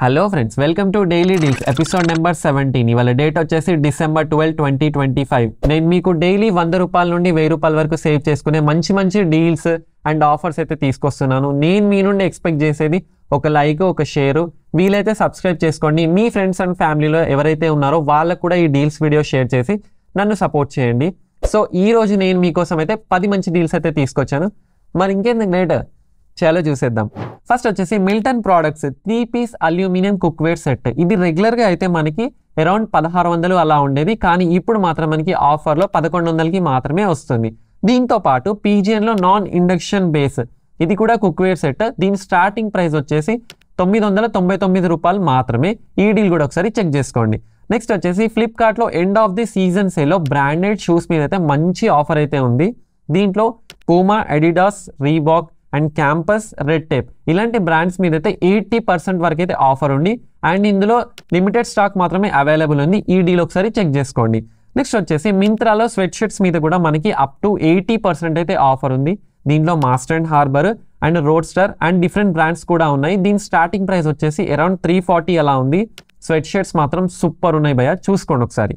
Hello friends, welcome to daily deals episode number 17. ఇవాళ date వచ్చేసి December 12, 2025. నేను మీకు డైలీ 100 రూపాయల నుండి 1000 రూపాయల వరకు సేవ్ చేసుకునే మంచి మంచి డీల్స్ అండ్ ఆఫర్స్ అయితే తీసుకొస్తున్నాను. నేను మీ నుండి ఎక్స్పెక్ట్ చేసేది ఒక లైక్, ఒక షేరు. వీలైతే సబ్స్క్రైబ్ చేసుకోండి. మీ ఫ్రెండ్స్ అండ్ ఫ్యామిలీలో ఎవరైతే ఉన్నారో వాళ్ళకు కూడా ఈ డీల్స్ వీడియో షేర్ చేసి నన్ను సపోర్ట్ చేయండి. సో ఈ రోజు నేను మీకోసం అయితే 10 మంచి డీల్స్ అయితే తీసుకొచ్చాను. మరి ఇంకేందుకు లేట్, చాలా చూసేద్దాం. ఫస్ట్ వచ్చేసి Milton products 3 piece aluminium cookware set. ఇది రెగ్యులర్గా అయితే మనకి అరౌండ్ 1600 అలా ఉండేది, కానీ ఇప్పుడు మాత్రం మనకి ఆఫర్లో 1100కి మాత్రమే వస్తుంది. దీంతో పాటు పీజియన్లో నాన్ ఇండక్షన్ బేస్ ఇది కూడా కుక్వేర్ సెట్. దీని స్టార్టింగ్ ప్రైస్ వచ్చేసి 999 రూపాయలు మాత్రమే. ఈ డీల్ కూడా ఒకసారి చెక్ చేసుకోండి. నెక్స్ట్ వచ్చేసి ఫ్లిప్కార్ట్లో ఎండ్ ఆఫ్ ది సీజన్ సేల్లో బ్రాండెడ్ షూస్ మీద అయితే మంచి ఆఫర్ అయితే ఉంది. దీంట్లో Puma, Adidas, Reebok and campus, red tape ఇలాంటి బ్రాండ్స్ మీద అయితే 80% వరకు అయితే ఆఫర్ ఉంది. అండ్ ఇందులో లిమిటెడ్ స్టాక్ మాత్రమే అవైలబుల్ ఉంది. ఈ డీల్ ఒకసారి చెక్ చేసుకోండి. నెక్స్ట్ వచ్చేసి మింత్రాలో స్వెట్ షర్ట్స్ మీద కూడా మనకి అప్ టు 80% అయితే ఆఫర్ ఉంది. దీంట్లో master and harbour and roadster and different brands కూడా ఉన్నాయి. దీని స్టార్టింగ్ ప్రైస్ వచ్చేసి అరౌండ్ 340 అలా ఉంది. స్వెట్ షర్ట్స్ మాత్రం సూపర్ ఉన్నాయి భయ్యా, చూసుకోండి ఒకసారి.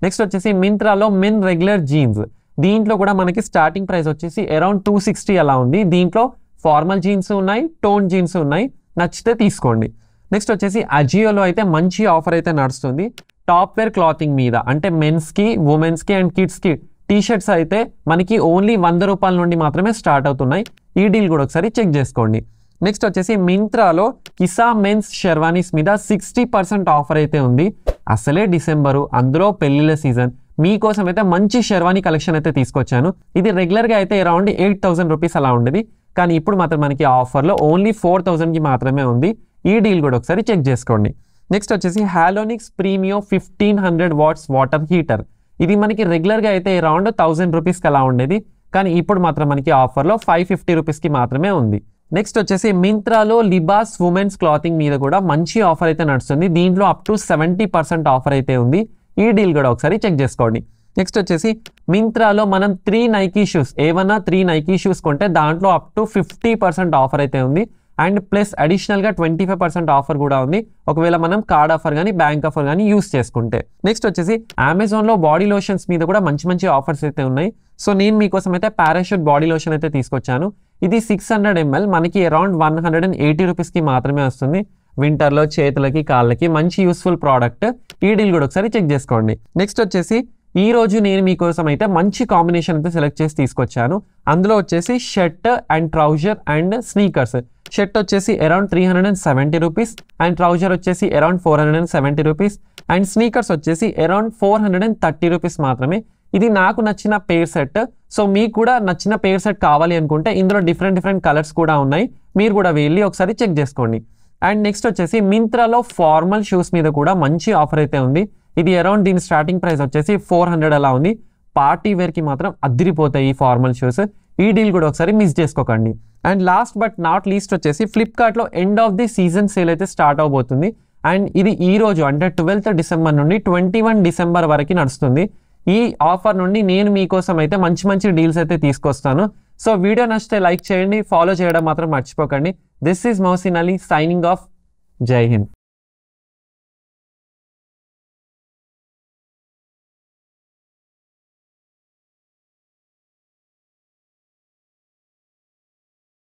నెక్స్ట్ వచ్చేసి మింత్రాలో మెన్ రెగ్యులర్ జీన్స్. దీంట్లో కూడా మనకి స్టార్టింగ్ ప్రైస్ వచ్చేసి అరౌండ్ 260 అలా ఉంది. దీంట్లో ఫార్మల్ జీన్స్ ఉన్నాయి, టోన్ జీన్స్ ఉన్నాయి, నచ్చితే తీసుకోండి. నెక్స్ట్ వచ్చేసి అజియోలో అయితే మంచి ఆఫర్ అయితే నడుస్తుంది. టాప్ వేర్ క్లాతింగ్ మీద అంటే మెన్స్కి, ఉమెన్స్కి అండ్ కిడ్స్కి టీషర్ట్స్ అయితే మనకి ఓన్లీ 100 రూపాయల నుండి మాత్రమే స్టార్ట్ అవుతున్నాయి. ఈ డీల్ కూడా ఒకసారి చెక్ చేసుకోండి. నెక్స్ట్ వచ్చేసి మింత్రాలో కిసా మెన్స్ షెర్వానీస్ మీద 60% ఆఫర్ అయితే ఉంది. అసలే డిసెంబరు, అందులో పెళ్లిళ్ళ సీజన్, మీకోసం అయితే మంచి షెర్వానీ కలెక్షన్ అయితే తీసుకొచ్చాను. ఇది రెగ్యులర్గా అయితే అరౌండ్ 8000 రూపీస్ అలా ఉండేది, కానీ ఇప్పుడు మాత్రం మనకి ఆఫర్లో ఓన్లీ 4000కి మాత్రమే ఉంది. ఈ డీల్ కూడా ఒకసారి చెక్ చేసుకోండి. నెక్స్ట్ వచ్చేసి హాలోనిక్స్ ప్రీమియో 1500 వాట్స్ వాటర్ హీటర్. ఇది మనకి రెగ్యులర్గా అయితే అరౌండ్ 1000 రూపీస్కి అలా ఉండేది, కానీ ఇప్పుడు మాత్రం మనకి ఆఫర్లో 550 రూపీస్కి మాత్రమే ఉంది. నెక్స్ట్ వచ్చేసి మింత్రాలో లిబాస్ ఉమెన్స్ క్లాతింగ్ మీద కూడా మంచి ఆఫర్ అయితే నడుస్తుంది. దీంట్లో అప్ టు 70% ఆఫర్ అయితే ఉంది. ఈ డీల్ కూడా ఒకసారి చెక్ చేసుకోండి. నెక్స్ట్ వచ్చేసి మింత్రాలో మనం 3 నైకీ షూస్, ఏమన్నా 3 నైకీ షూస్ కొంటే దాంట్లో అప్ టు 50% ఆఫర్ అయితే ఉంది. అండ్ ప్లస్ అడిషనల్గా 25% ఆఫర్ కూడా ఉంది, ఒకవేళ మనం కార్డ్ ఆఫర్ కానీ బ్యాంక్ ఆఫర్ కానీ యూస్ చేసుకుంటే. నెక్స్ట్ వచ్చేసి అమెజాన్లో బాడీ లోషన్స్ మీద కూడా మంచి మంచి ఆఫర్స్ అయితే ఉన్నాయి. సో నేను మీకోసం అయితే పారాషూట్ బాడీ లోషన్ అయితే తీసుకొచ్చాను. ఇది 600 ml మనకి అరౌండ్ 180 రూపీస్కి మాత్రమే వస్తుంది. వింటర్లో చేతులకి, కాళ్ళకి మంచి యూస్ఫుల్ ప్రోడక్ట్. ఈ డీల్ కూడా ఒకసారి చెక్ చేసుకోండి. నెక్స్ట్ వచ్చేసి ఈ రోజు నేను మీకోసం అయితే మంచి కాంబినేషన్ అయితే సెలెక్ట్ చేసి తీసుకొచ్చాను. అందులో వచ్చేసి shirt and trouser and sneakers. Shirt వచ్చేసి అరౌండ్ 370 రూపీస్ అండ్ ట్రౌజర్ వచ్చేసి అరౌండ్ 470 రూపీస్ అండ్ స్నీకర్స్ వచ్చేసి అరౌండ్ 430 రూపీస్ మాత్రమే. ఇది నాకు నచ్చిన పేర్ సెట్. సో మీకు కూడా నచ్చిన పేర్ సెట్ కావాలి అనుకుంటే ఇందులో డిఫరెంట్ కలర్స్ కూడా ఉన్నాయి, మీరు కూడా వెళ్ళి ఒకసారి చెక్ చేసుకోండి. అండ్ నెక్స్ట్ వచ్చేసి మింత్రాలో ఫార్మల్ షూస్ మీద కూడా మంచి ఆఫర్ అయితే ఉంది. ఇది అరౌండ్ దీని స్టార్టింగ్ ప్రైస్ వచ్చేసి 400 అలా ఉంది. పార్టీ వేర్కి మాత్రం అదిరిపోతాయి ఈ ఫార్మల్ షూస్. ఈ డీల్ కూడా ఒకసారి మిస్ చేసుకోకండి. And last but not least వచ్చేసి ఫ్లిప్కార్ట్లో end of the season sale అయితే స్టార్ట్ అవబోతుంది. అండ్ ఇది ఈ రోజు అంటే 12th డిసెంబర్ నుండి 21 డిసెంబర్ వరకు నడుస్తుంది. ఈ ఆఫర్ నుండి నేను మీకోసం అయితే మంచి మంచి డీల్స్ అయితే తీసుకొస్తాను. సో వీడియో నచ్చితే లైక్ చేయండి, ఫాలో చేయడం మాత్రం మర్చిపోకండి. This is Mohsin Ali signing off. Jai Hind.